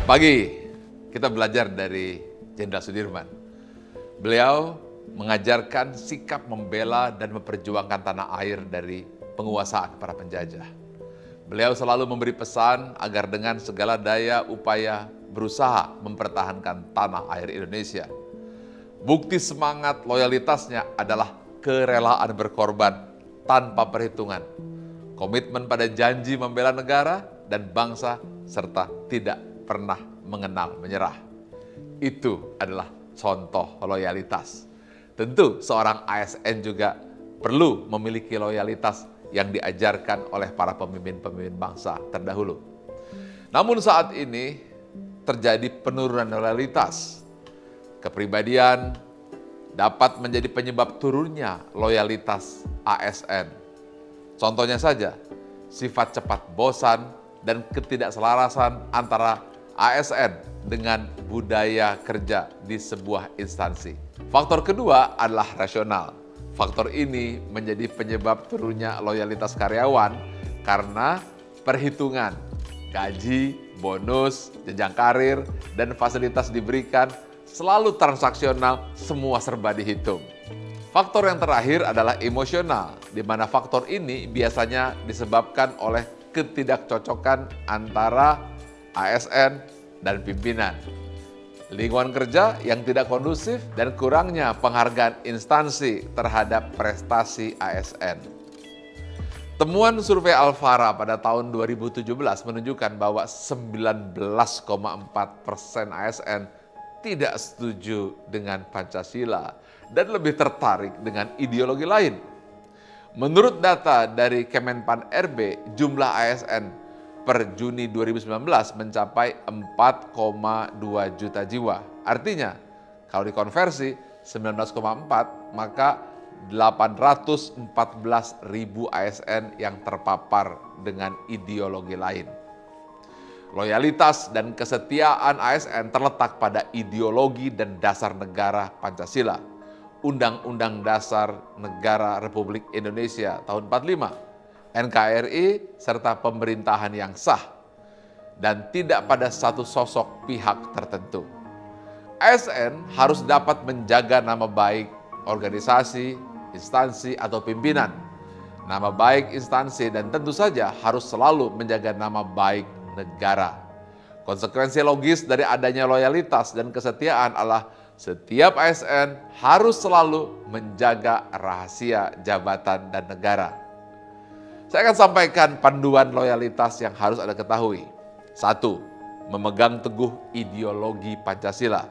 Pagi, kita belajar dari Jenderal Sudirman. Beliau mengajarkan sikap membela dan memperjuangkan tanah air dari penguasaan para penjajah. Beliau selalu memberi pesan agar dengan segala daya upaya berusaha mempertahankan tanah air Indonesia. Bukti semangat loyalitasnya adalah kerelaan berkorban tanpa perhitungan, komitmen pada janji membela negara dan bangsa, serta tidak pernah mengenal menyerah. Itu adalah contoh loyalitas. Tentu seorang ASN juga perlu memiliki loyalitas yang diajarkan oleh para pemimpin-pemimpin bangsa terdahulu. Namun saat ini terjadi penurunan loyalitas. Kepribadian dapat menjadi penyebab turunnya loyalitas ASN. Contohnya saja, sifat cepat bosan dan ketidakselarasan antara ASN dengan budaya kerja di sebuah instansi. Faktor kedua adalah rasional. Faktor ini menjadi penyebab turunnya loyalitas karyawan karena perhitungan gaji, bonus, jenjang karir, dan fasilitas diberikan selalu transaksional, semua serba dihitung. Faktor yang terakhir adalah emosional, di mana faktor ini biasanya disebabkan oleh ketidakcocokan antara ASN dan pimpinan, lingkungan kerja yang tidak kondusif, dan kurangnya penghargaan instansi terhadap prestasi ASN. Temuan survei Alfara pada tahun 2017 menunjukkan bahwa 19,4% ASN tidak setuju dengan Pancasila dan lebih tertarik dengan ideologi lain. Menurut data dari Kemenpan RB, jumlah ASN per Juni 2019 mencapai 4,2 juta jiwa. Artinya, kalau dikonversi 19,4, maka 814 ribu ASN yang terpapar dengan ideologi lain. Loyalitas dan kesetiaan ASN terletak pada ideologi dan dasar negara Pancasila, Undang-Undang Dasar Negara Republik Indonesia tahun 45, NKRI, serta pemerintahan yang sah, dan tidak pada satu sosok pihak tertentu. ASN harus dapat menjaga nama baik organisasi, instansi, atau pimpinan, nama baik instansi, dan tentu saja harus selalu menjaga nama baik negara. Konsekuensi logis dari adanya loyalitas dan kesetiaan adalah setiap ASN harus selalu menjaga rahasia jabatan dan negara. Saya akan sampaikan panduan loyalitas yang harus Anda ketahui. 1. Memegang teguh ideologi Pancasila.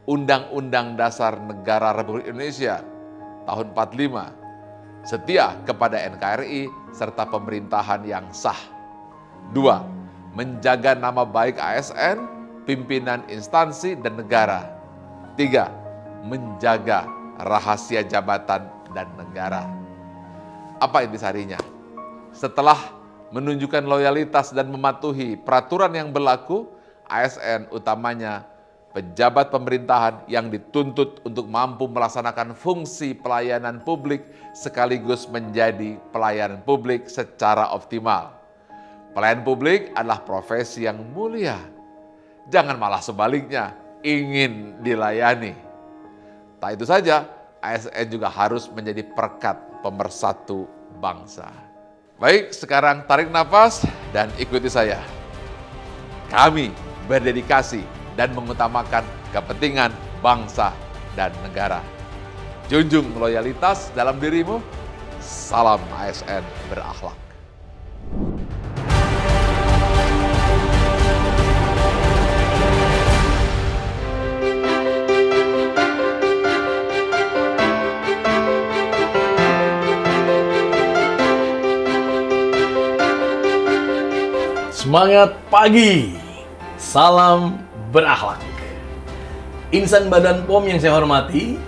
Undang-Undang Dasar Negara Republik Indonesia tahun 45. Setia kepada NKRI serta pemerintahan yang sah. 2. Menjaga nama baik ASN, pimpinan instansi dan negara. 3. Menjaga rahasia jabatan dan negara. Apa intisarinya? Setelah menunjukkan loyalitas dan mematuhi peraturan yang berlaku, ASN utamanya pejabat pemerintahan yang dituntut untuk mampu melaksanakan fungsi pelayanan publik sekaligus menjadi pelayanan publik secara optimal. Pelayan publik adalah profesi yang mulia. Jangan malah sebaliknya, ingin dilayani. Tak itu saja, ASN juga harus menjadi perekat pemersatu bangsa. Baik, sekarang tarik nafas dan ikuti saya. Kami berdedikasi dan mengutamakan kepentingan bangsa dan negara. Junjung loyalitas dalam dirimu. Salam ASN berakhlak. Semangat pagi, salam berakhlak. Insan Badan POM yang saya hormati,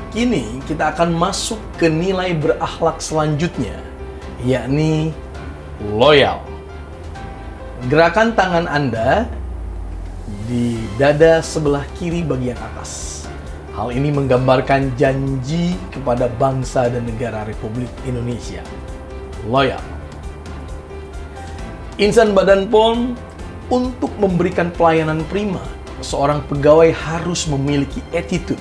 kini kita akan masuk ke nilai berakhlak selanjutnya, yakni loyal. Gerakan tangan Anda di dada sebelah kiri bagian atas. Hal ini menggambarkan janji kepada bangsa dan negara Republik Indonesia. Loyal. Insan Badan POM untuk memberikan pelayanan prima, seorang pegawai harus memiliki attitude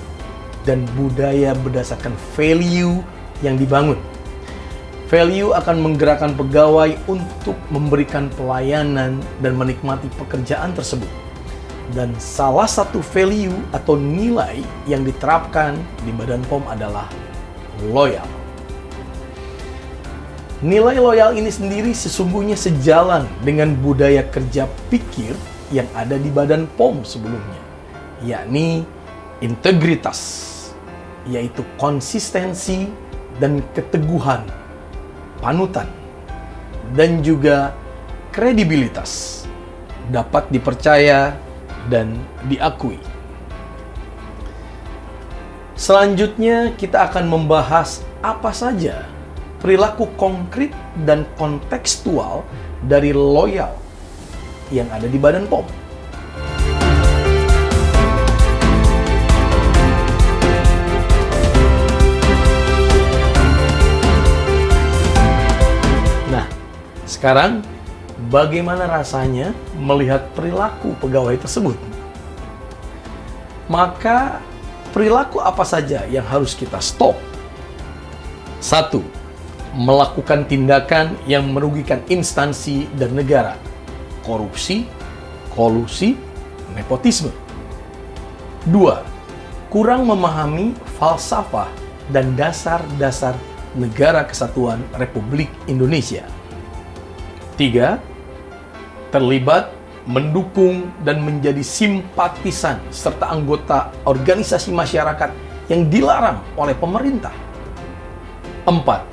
dan budaya berdasarkan value yang dibangun. Value akan menggerakkan pegawai untuk memberikan pelayanan dan menikmati pekerjaan tersebut. Dan salah satu value atau nilai yang diterapkan di Badan POM adalah loyal. Nilai loyal ini sendiri sesungguhnya sejalan dengan budaya kerja pikir yang ada di Badan POM sebelumnya, yakni integritas, yaitu konsistensi dan keteguhan, panutan, dan juga kredibilitas, dapat dipercaya dan diakui. Selanjutnya kita akan membahas apa saja perilaku konkret dan kontekstual dari loyal yang ada di Badan POM. Nah, sekarang bagaimana rasanya melihat perilaku pegawai tersebut? Maka perilaku apa saja yang harus kita stop? 1. Melakukan tindakan yang merugikan instansi dan negara. Korupsi, kolusi, nepotisme. 2. Kurang memahami falsafah dan dasar-dasar Negara Kesatuan Republik Indonesia. 3. Terlibat, mendukung, dan menjadi simpatisan serta anggota organisasi masyarakat yang dilarang oleh pemerintah. 4.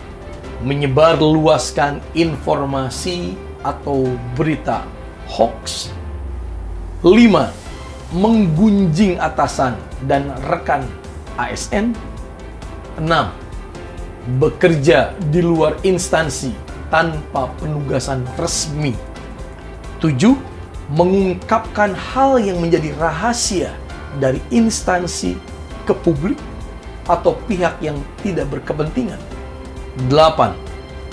Menyebarluaskan informasi atau berita hoax. 5. Menggunjing atasan dan rekan ASN. 6. Bekerja di luar instansi tanpa penugasan resmi. 7. Mengungkapkan hal yang menjadi rahasia dari instansi ke publik atau pihak yang tidak berkepentingan. 8.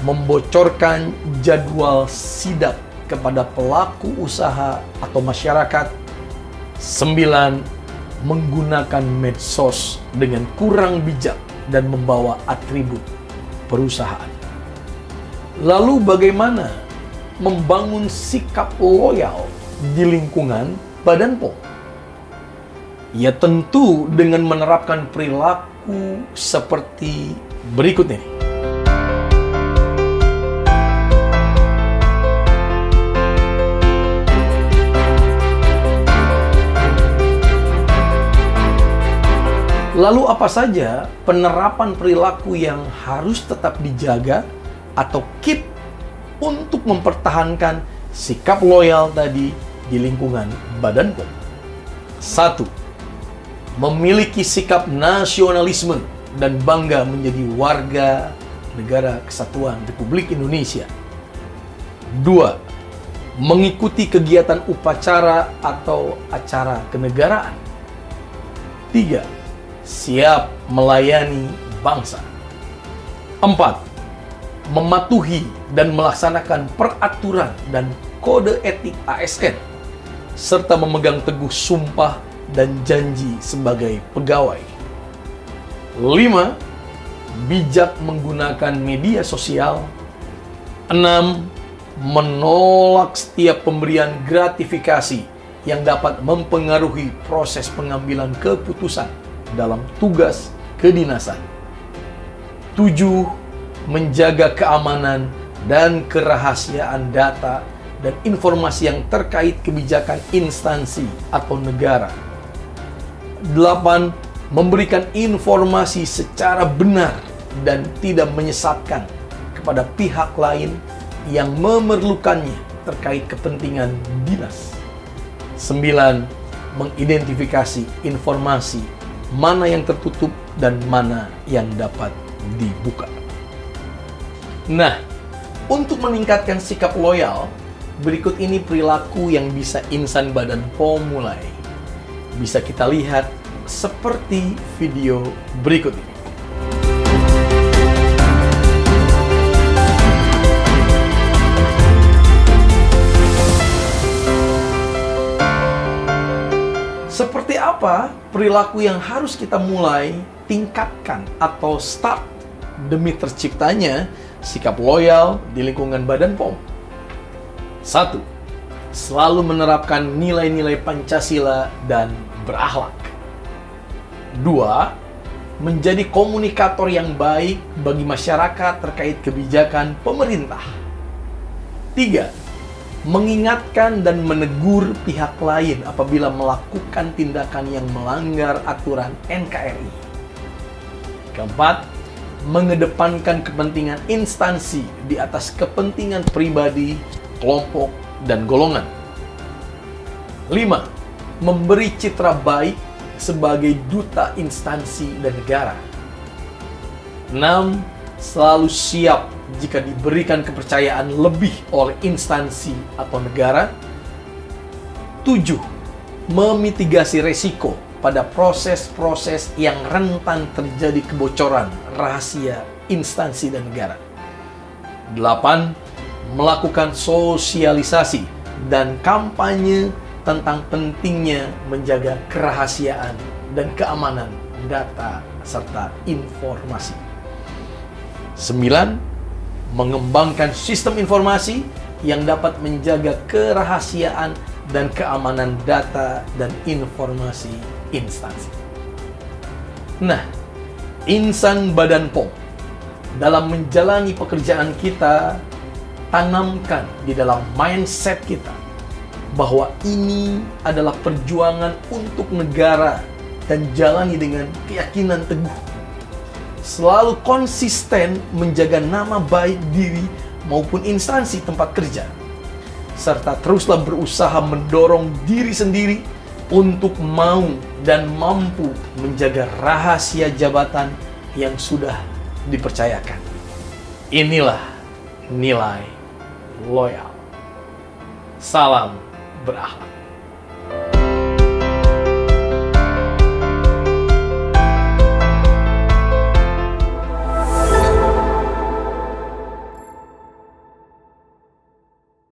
Membocorkan jadwal sidak kepada pelaku usaha atau masyarakat. 9. Menggunakan medsos dengan kurang bijak dan membawa atribut perusahaan. Lalu bagaimana membangun sikap loyal di lingkungan Badan POM? Ya tentu dengan menerapkan perilaku seperti berikut ini. Lalu apa saja penerapan perilaku yang harus tetap dijaga atau keep untuk mempertahankan sikap loyal tadi di lingkungan Badan POM? 1. Memiliki sikap nasionalisme dan bangga menjadi warga Negara Kesatuan Republik Indonesia. 2. Mengikuti kegiatan upacara atau acara kenegaraan. 3. Siap melayani bangsa. 4. Mematuhi dan melaksanakan peraturan dan kode etik ASN, serta memegang teguh sumpah dan janji sebagai pegawai. 5. Bijak menggunakan media sosial. 6. Menolak setiap pemberian gratifikasi yang dapat mempengaruhi proses pengambilan keputusan dalam tugas kedinasan. 7. Menjaga keamanan dan kerahasiaan data dan informasi yang terkait kebijakan instansi atau negara. 8. Memberikan informasi secara benar dan tidak menyesatkan kepada pihak lain yang memerlukannya terkait kepentingan dinas. 9. Mengidentifikasi informasi mana yang tertutup dan mana yang dapat dibuka. Nah, untuk meningkatkan sikap loyal, berikut ini perilaku yang bisa insan Badan POM mulai. Bisa kita lihat seperti video berikut ini. apa perilaku yang harus kita mulai tingkatkan atau start demi terciptanya sikap loyal di lingkungan Badan POM? 1. Selalu menerapkan nilai-nilai Pancasila dan berakhlak. 2. Menjadi komunikator yang baik bagi masyarakat terkait kebijakan pemerintah. 3. Mengingatkan dan menegur pihak lain apabila melakukan tindakan yang melanggar aturan NKRI. 4. Mengedepankan kepentingan instansi di atas kepentingan pribadi, kelompok, dan golongan. 5. Memberi citra baik sebagai duta instansi dan negara. 6. Selalu siap jika diberikan kepercayaan lebih oleh instansi atau negara. 7. Memitigasi resiko pada proses-proses yang rentan terjadi kebocoran rahasia instansi dan negara. 8. Melakukan sosialisasi dan kampanye tentang pentingnya menjaga kerahasiaan dan keamanan data serta informasi. 9. Mengembangkan sistem informasi yang dapat menjaga kerahasiaan dan keamanan data dan informasi instansi. Nah, insan Badan POM dalam menjalani pekerjaan kita, tanamkan di dalam mindset kita bahwa ini adalah perjuangan untuk negara dan jalani dengan keyakinan teguh. Selalu konsisten menjaga nama baik diri maupun instansi tempat kerja, serta teruslah berusaha mendorong diri sendiri untuk mau dan mampu menjaga rahasia jabatan yang sudah dipercayakan. Inilah nilai loyal. Salam berakhlak.